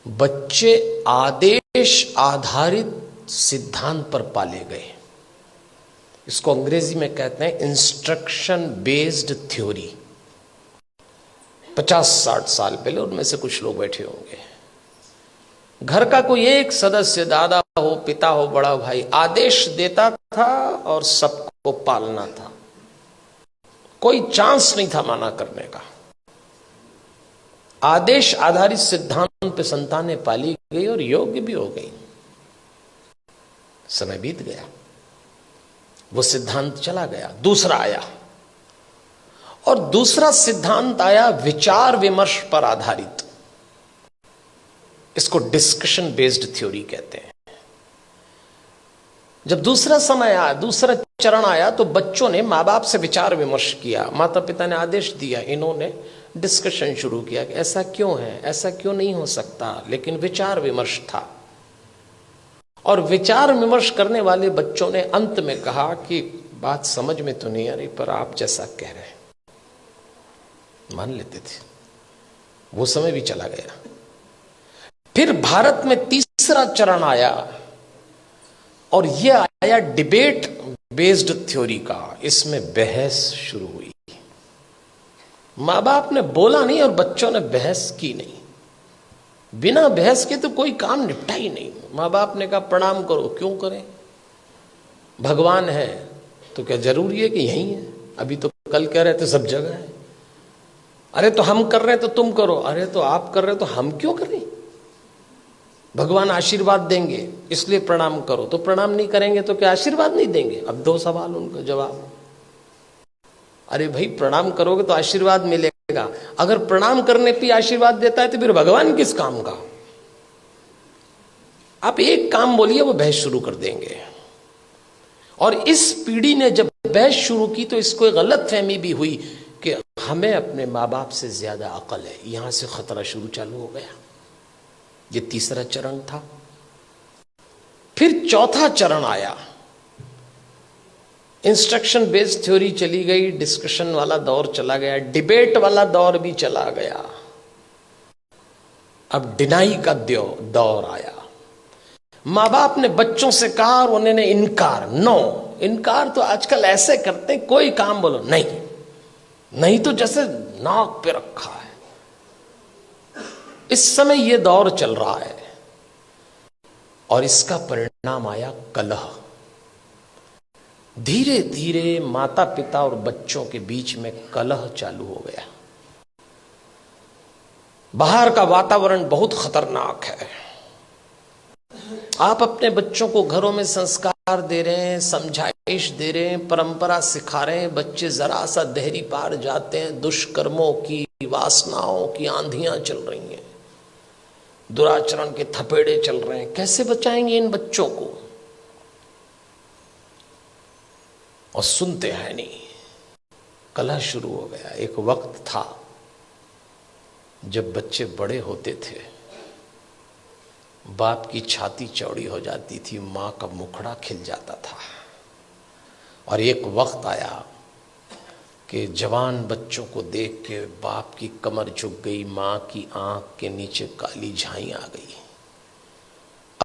बच्चे आदेश आधारित सिद्धांत पर पाले गए। इसको अंग्रेजी में कहते हैं इंस्ट्रक्शन बेस्ड थ्योरी। 50-60 साल पहले, उनमें से कुछ लोग बैठे होंगे, घर का कोई एक सदस्य, दादा हो, पिता हो, बड़ा भाई, आदेश देता था और सबको पालना था। कोई चांस नहीं था माना करने का। आदेश आधारित सिद्धांत पे संतानें पाली गई और योग्य भी हो गई। समय बीत गया, वो सिद्धांत चला गया, दूसरा आया। और दूसरा सिद्धांत आया विचार विमर्श पर आधारित। इसको डिस्कशन बेस्ड थ्योरी कहते हैं। जब दूसरा समय आया, दूसरा चरण आया, तो बच्चों ने मां बाप से विचार विमर्श किया। माता पिता ने आदेश दिया, इन्होंने डिस्कशन शुरू किया कि ऐसा क्यों है, ऐसा क्यों नहीं हो सकता। लेकिन विचार विमर्श था, और विचार विमर्श करने वाले बच्चों ने अंत में कहा कि बात समझ में तो नहीं आ रही, पर आप जैसा कह रहे हैं मान लेते थे। वो समय भी चला गया। फिर भारत में तीसरा चरण आया, और यह आया डिबेट बेस्ड थ्योरी का। इसमें बहस शुरू हुई। मां बाप ने बोला नहीं और बच्चों ने बहस की नहीं। बिना बहस के तो कोई काम निपटा ही नहीं। मां बाप ने कहा प्रणाम करो, क्यों करें? भगवान है तो क्या जरूरी है कि यही है? अभी तो कल कह रहे थे सब जगह है। अरे तो हम कर रहे हैं तो तुम करो, अरे तो आप कर रहे हो तो हम क्यों करें? भगवान आशीर्वाद देंगे इसलिए प्रणाम करो, तो प्रणाम नहीं करेंगे तो क्या आशीर्वाद नहीं देंगे? अब दो सवाल, उनका जवाब। अरे भाई, प्रणाम करोगे तो आशीर्वाद मिलेगा। अगर प्रणाम करने पे आशीर्वाद देता है तो फिर भगवान किस काम का? आप एक काम बोलिए, वो बहस शुरू कर देंगे। और इस पीढ़ी ने जब बहस शुरू की तो इसको एक गलत फहमी भी हुई कि हमें अपने माँ बाप से ज्यादा अकल है। यहां से खतरा शुरू चालू हो गया। ये तीसरा चरण था। फिर चौथा चरण आया। इंस्ट्रक्शन बेस्ड थ्योरी चली गई, डिस्कशन वाला दौर चला गया, डिबेट वाला दौर भी चला गया। अब डिनाई का दौर आया। मां बाप ने बच्चों से कहा और उन्होंने इनकार। नो, इनकार तो आजकल ऐसे करते हैं, कोई काम बोलो नहीं, नहीं तो जैसे नाक पे रखा है। इस समय यह दौर चल रहा है, और इसका परिणाम आया कलह। धीरे धीरे माता पिता और बच्चों के बीच में कलह चालू हो गया। बाहर का वातावरण बहुत खतरनाक है। आप अपने बच्चों को घरों में संस्कार दे रहे हैं, समझाइश दे रहे हैं, परंपरा सिखा रहे हैं, बच्चे जरा सा देहरी पार जाते हैं, दुष्कर्मों की, वासनाओं की आंधियां चल रही हैं, दुराचरण के थपेड़े चल रहे हैं। कैसे बचाएंगे इन बच्चों को? और सुनते हैं नहीं, कलह शुरू हो गया। एक वक्त था जब बच्चे बड़े होते थे, बाप की छाती चौड़ी हो जाती थी, मां का मुखड़ा खिल जाता था। और एक वक्त आया कि जवान बच्चों को देख के बाप की कमर झुक गई, मां की आंख के नीचे काली झाई आ गई।